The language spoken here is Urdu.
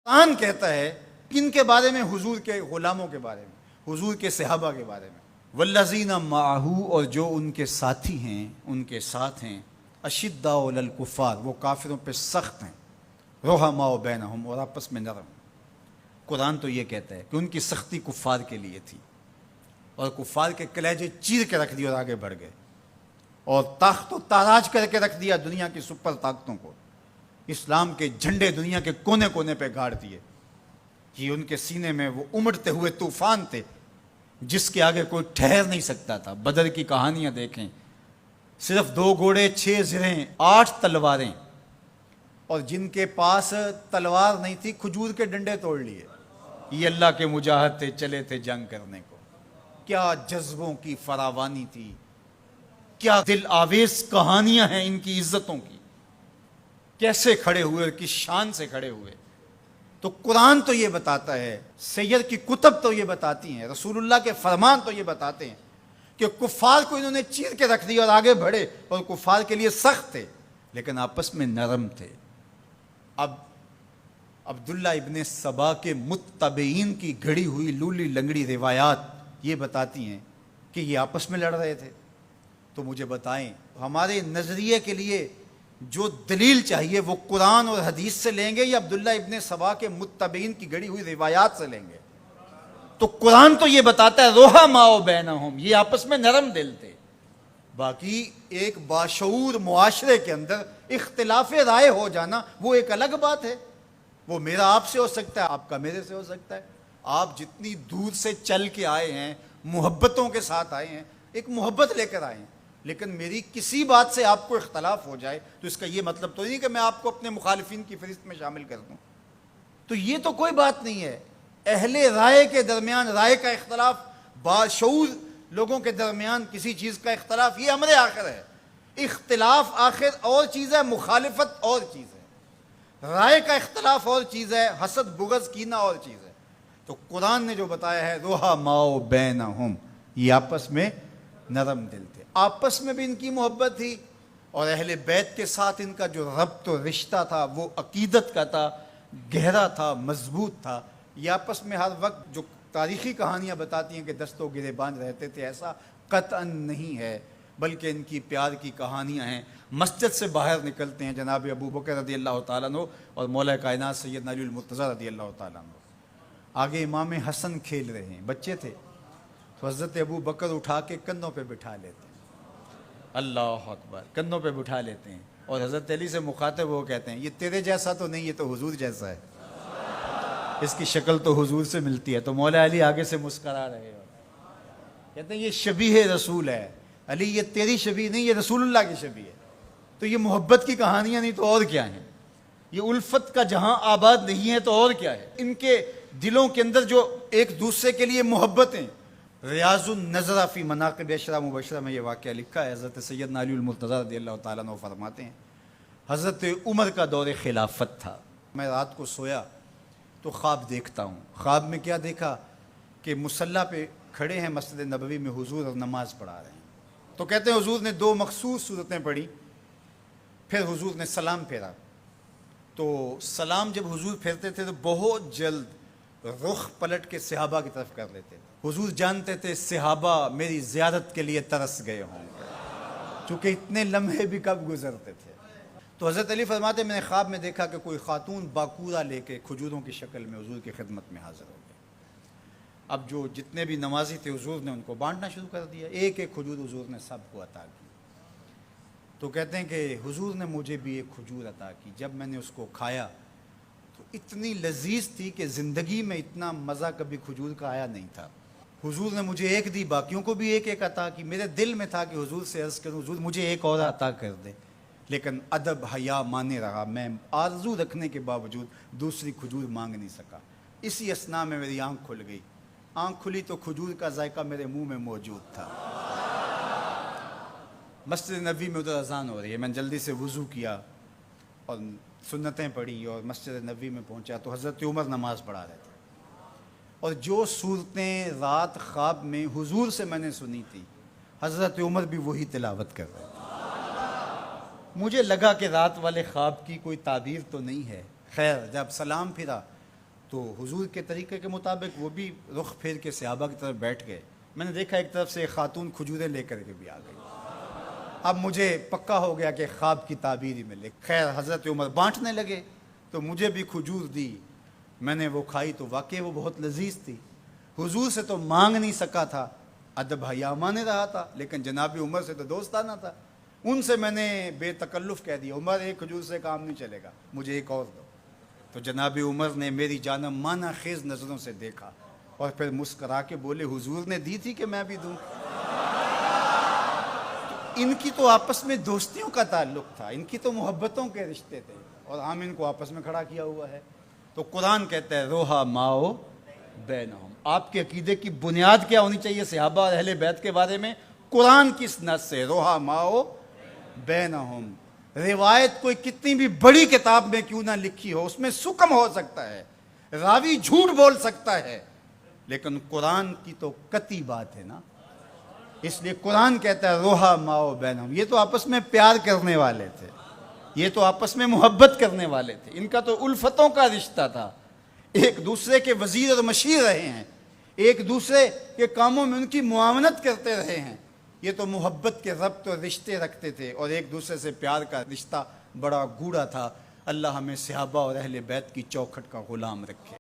قرآن کہتا ہے کن کے بارے میں؟ حضور کے غلاموں کے بارے میں، حضور کے صحابہ کے بارے میں۔ والذین معہ، اور جو ان کے ساتھی ہیں، ان کے ساتھ ہیں، اشداء علی الکفار، وہ کافروں پہ سخت ہیں، رحماء بینہم، اور آپس میں نرم۔ قرآن تو یہ کہتا ہے کہ ان کی سختی کفار کے لیے تھی، اور کفار کے کلیجے چیر کے رکھ دیے اور آگے بڑھ گئے، اور تاخت و تاراج کر کے رکھ دیا دنیا کی سپر طاقتوں کو، اسلام کے جھنڈے دنیا کے کونے کونے پہ گاڑ دیے۔ یہ ان کے سینے میں وہ امڑتے ہوئے طوفان تھے جس کے آگے کوئی ٹھہر نہیں سکتا تھا۔ بدر کی کہانیاں دیکھیں، صرف 2 گھوڑے، 6 زرہیں، 8 تلواریں، اور جن کے پاس تلوار نہیں تھی کھجور کے ڈنڈے توڑ لیے۔ یہ اللہ کے مجاہد تھے، چلے تھے جنگ کرنے کو۔ کیا جذبوں کی فراوانی تھی، کیا دل آویز کہانیاں ہیں ان کی عزتوں کی، کیسے کھڑے ہوئے اور کس شان سے کھڑے ہوئے۔ تو قرآن تو یہ بتاتا ہے، سیر کی کتب تو یہ بتاتی ہیں، رسول اللہ کے فرمان تو یہ بتاتے ہیں کہ کفار کو انہوں نے چیر کے رکھ دیا اور آگے بڑھے، اور کفار کے لیے سخت تھے لیکن آپس میں نرم تھے۔ اب عبداللہ ابن سبا کے متبعین کی گھڑی ہوئی لولی لنگڑی روایات یہ بتاتی ہیں کہ یہ آپس میں لڑ رہے تھے۔ تو مجھے بتائیں، ہمارے نظریے کے لیے جو دلیل چاہیے وہ قرآن اور حدیث سے لیں گے یا عبداللہ ابن سبا کے متبعین کی گڑی ہوئی روایات سے لیں گے؟ تو قرآن تو یہ بتاتا ہے رحماء بینہم، یہ آپس میں نرم دل تھے۔ باقی ایک باشعور معاشرے کے اندر اختلاف رائے ہو جانا وہ ایک الگ بات ہے، وہ میرا آپ سے ہو سکتا ہے، آپ کا میرے سے ہو سکتا ہے۔ آپ جتنی دور سے چل کے آئے ہیں، محبتوں کے ساتھ آئے ہیں، ایک محبت لے کر آئے ہیں، لیکن میری کسی بات سے آپ کو اختلاف ہو جائے تو اس کا یہ مطلب تو نہیں کہ میں آپ کو اپنے مخالفین کی فہرست میں شامل کر دوں۔ تو یہ تو کوئی بات نہیں ہے۔ اہل رائے کے درمیان رائے کا اختلاف، باشعور لوگوں کے درمیان کسی چیز کا اختلاف، یہ امر آخر ہے۔ اختلاف آخر اور چیز ہے، مخالفت اور چیز ہے، رائے کا اختلاف اور چیز ہے، حسد بغض کینہ اور چیز ہے۔ تو قرآن نے جو بتایا ہے رحماء بینہم، یہ آپس میں نرم دل تھے، آپس میں بھی ان کی محبت تھی، اور اہل بیت کے ساتھ ان کا جو ربط و رشتہ تھا وہ عقیدت کا تھا، گہرا تھا، مضبوط تھا۔ یہ آپس میں ہر وقت جو تاریخی کہانیاں بتاتی ہیں کہ دستوں گریباں رہتے تھے، ایسا قطعاً نہیں ہے، بلکہ ان کی پیار کی کہانیاں ہیں۔ مسجد سے باہر نکلتے ہیں جناب ابو بکر رضی اللہ تعالیٰ عنہ اور مولا کائنات سیدنا علی المرتضیٰ رضی اللہ تعالیٰ عنہ، آگے امام حسن کھیل رہے ہیں، بچے تھے، تو حضرت ابو بکر اٹھا کے کندھوں پہ بٹھا لیتے ہیں، اللہ اکبر، کندھوں پہ بٹھا لیتے ہیں، اور حضرت علی سے مخاطب وہ کہتے ہیں یہ تیرے جیسا تو نہیں، یہ تو حضور جیسا ہے، اس کی شکل تو حضور سے ملتی ہے۔ تو مولا علی آگے سے مسکرا رہے ہیں، کہتے ہیں یہ شبیہ رسول ہے، علی یہ تیری شبیہ نہیں، یہ رسول اللہ کی شبیہ ہے۔ تو یہ محبت کی کہانیاں نہیں تو اور کیا ہیں؟ یہ الفت کا جہاں آباد نہیں ہے تو اور کیا ہے؟ ان کے دلوں کے اندر جو ایک دوسرے کے لیے محبتیں۔ ریاض النظرہ فی مناقب عشرہ مبشرہ میں یہ واقعہ لکھا ہے، حضرت سیدنا علی المرتضیٰ رضی اللہ تعالیٰ عنہ فرماتے ہیں حضرت عمر کا دور خلافت تھا، میں رات کو سویا تو خواب دیکھتا ہوں۔ خواب میں کیا دیکھا کہ مصلی پہ کھڑے ہیں مسجد نبوی میں حضور اور نماز پڑھا رہے ہیں۔ تو کہتے ہیں حضور نے 2 مخصوص صورتیں پڑھی، پھر حضور نے سلام پھیرا، تو سلام جب حضور پھیرتے تھے تو بہت جلد رخ پلٹ کے صحابہ کی طرف کر لیتے تھے۔ حضور جانتے تھے صحابہ میری زیارت کے لیے ترس گئے ہوں گے، چونکہ اتنے لمحے بھی کب گزرتے تھے۔ تو حضرت علی فرماتے میں نے خواب میں دیکھا کہ کوئی خاتون باکورہ لے کے کھجوروں کی شکل میں حضور کی خدمت میں حاضر ہو گئی۔ اب جو جتنے بھی نمازی تھے حضور نے ان کو بانٹنا شروع کر دیا، ایک ایک کھجور حضور نے سب کو عطا کی۔ تو کہتے ہیں کہ حضور نے مجھے بھی ایک کھجور عطا کی، جب میں نے اس کو کھایا تو اتنی لذیذ تھی کہ زندگی میں اتنا مزہ کبھی کھجور کا آیا نہیں تھا۔ حضور نے مجھے ایک دی، باقیوں کو بھی ایک ایک عطا کی۔ میرے دل میں تھا کہ حضور سے عرض کروں حضور مجھے ایک اور عطا کر دے، لیکن ادب حیا مانے رہا، میں آرزو رکھنے کے باوجود دوسری کھجور مانگ نہیں سکا۔ اسی اثناء میں میری آنکھ کھل گئی، آنکھ کھلی تو کھجور کا ذائقہ میرے منہ میں موجود تھا۔ مسجد نبوی میں ادھر اذان ہو رہی ہے، میں نے جلدی سے وضو کیا اور سنتیں پڑھی اور مسجد نبوی میں پہنچا تو حضرت عمر نماز پڑھا رہے تھے، اور جو صورتیں رات خواب میں حضور سے میں نے سنی تھی حضرت عمر بھی وہی تلاوت کر رہے تھے۔ مجھے لگا کہ رات والے خواب کی کوئی تعبیر تو نہیں ہے۔ خیر جب سلام پھرا تو حضور کے طریقے کے مطابق وہ بھی رخ پھیر کے صحابہ کی طرف بیٹھ گئے. میں نے دیکھا ایک طرف سے ایک خاتون کھجوریں لے کر کے بھی آ گئی. اب مجھے پکا ہو گیا کہ خواب کی تعبیر ہی ملے. خیر حضرت عمر بانٹنے لگے تو مجھے بھی کھجور دی. میں نے وہ کھائی تو واقعی وہ بہت لذیذ تھی. حضور سے تو مانگ نہیں سکا تھا, ادب حیا مانے رہا تھا, لیکن جناب عمر سے تو دوستانہ تھا. ان سے میں نے بے تکلف کہہ دیا, عمر ایک کھجور سے کام نہیں چلے گا, مجھے ایک اور دو. تو جناب عمر نے میری جانب مانا خیز نظروں سے دیکھا اور پھر مسکرا کے بولے, حضور نے دی تھی کہ میں بھی دوں. ان کی تو آپس میں دوستیوں کا تعلق تھا, ان کی تو محبتوں کے رشتے تھے, اور ہم ان کو آپس میں کھڑا کیا ہوا ہے. تو قرآن کہتا ہے روحا ماؤ بینہم. آپ کے عقیدے کی بنیاد کیا ہونی چاہیے صحابہ اور اہل بیت کے بارے میں؟ قرآن کس نص سے؟ روحا ماؤ بینہم. روایت کوئی کتنی بھی بڑی کتاب میں کیوں نہ لکھی ہو, اس میں سکم ہو سکتا ہے, راوی جھوٹ بول سکتا ہے, لیکن قرآن کی تو قطعی بات ہے نا. اس لیے قرآن کہتا ہے روحا ماؤ بینہم. یہ تو آپس میں پیار کرنے والے تھے, یہ تو آپس میں محبت کرنے والے تھے, ان کا تو الفتوں کا رشتہ تھا, ایک دوسرے کے وزیر اور مشیر رہے ہیں, ایک دوسرے کے کاموں میں ان کی معاونت کرتے رہے ہیں. یہ تو محبت کے ربط اور رشتے رکھتے تھے, اور ایک دوسرے سے پیار کا رشتہ بڑا گوڑا تھا. اللہ ہمیں صحابہ اور اہل بیت کی چوکھٹ کا غلام رکھے.